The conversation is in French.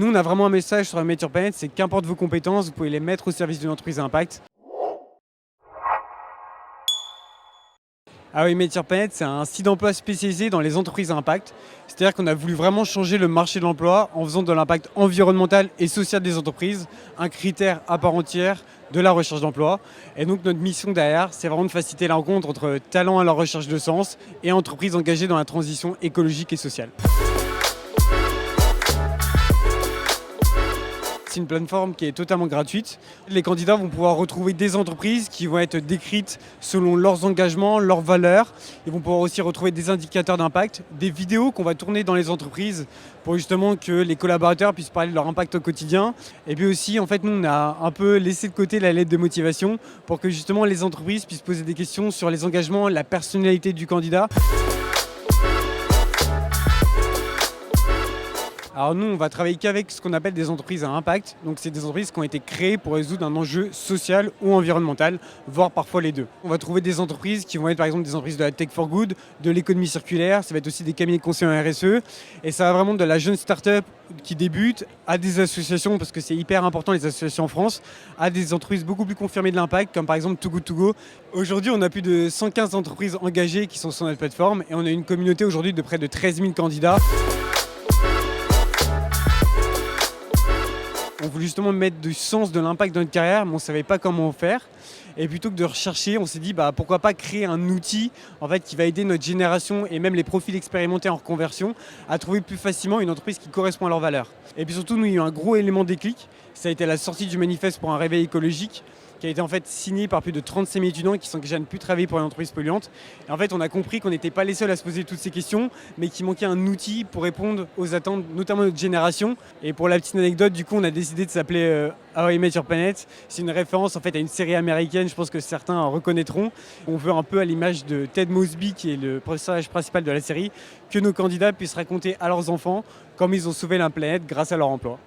Nous, on a vraiment un message sur Made Your Planet, c'est qu'importe vos compétences, vous pouvez les mettre au service d'une entreprise à impact. Ah oui, Made Your Planet, c'est un site d'emploi spécialisé dans les entreprises à impact. C'est-à-dire qu'on a voulu vraiment changer le marché de l'emploi en faisant de l'impact environnemental et social des entreprises un critère à part entière de la recherche d'emploi. Et donc notre mission derrière, c'est vraiment de faciliter la rencontre entre talents à la recherche de sens et entreprises engagées dans la transition écologique et sociale. C'est une plateforme qui est totalement gratuite. Les candidats vont pouvoir retrouver des entreprises qui vont être décrites selon leurs engagements, leurs valeurs. Ils vont pouvoir aussi retrouver des indicateurs d'impact, des vidéos qu'on va tourner dans les entreprises pour justement que les collaborateurs puissent parler de leur impact au quotidien. Et puis aussi, en fait, nous, on a un peu laissé de côté la lettre de motivation pour que justement les entreprises puissent poser des questions sur les engagements, la personnalité du candidat. Alors nous, on va travailler qu'avec ce qu'on appelle des entreprises à impact. Donc c'est des entreprises qui ont été créées pour résoudre un enjeu social ou environnemental, voire parfois les deux. On va trouver des entreprises qui vont être par exemple des entreprises de la tech for good, de l'économie circulaire, ça va être aussi des cabinets de conseil en RSE. Et ça va vraiment de la jeune start-up qui débute à des associations, parce que c'est hyper important les associations en France, à des entreprises beaucoup plus confirmées de l'impact, comme par exemple Too Good To Go. Aujourd'hui, on a plus de 115 entreprises engagées qui sont sur notre plateforme et on a une communauté aujourd'hui de près de 13 000 candidats. On voulait justement mettre du sens de l'impact dans notre carrière, mais on ne savait pas comment faire. Et plutôt que de rechercher, on s'est dit pourquoi pas créer un outil en fait, qui va aider notre génération et même les profils expérimentés en reconversion à trouver plus facilement une entreprise qui correspond à leurs valeurs. Et puis surtout, nous, il y a eu un gros élément déclic. Ça a été la sortie du manifeste pour un réveil écologique, qui a été en fait signé par plus de 35 000 étudiants qui s'engagent à ne plus travailler pour une entreprise polluante. Et en fait, on a compris qu'on n'était pas les seuls à se poser toutes ces questions, mais qu'il manquait un outil pour répondre aux attentes, notamment de notre génération. Et pour la petite anecdote, du coup, on a décidé de s'appeler How I Met Your Planet. C'est une référence en fait à une série américaine, je pense que certains reconnaîtront. On veut un peu à l'image de Ted Mosby, qui est le personnage principal de la série, que nos candidats puissent raconter à leurs enfants comment ils ont sauvé la planète grâce à leur emploi.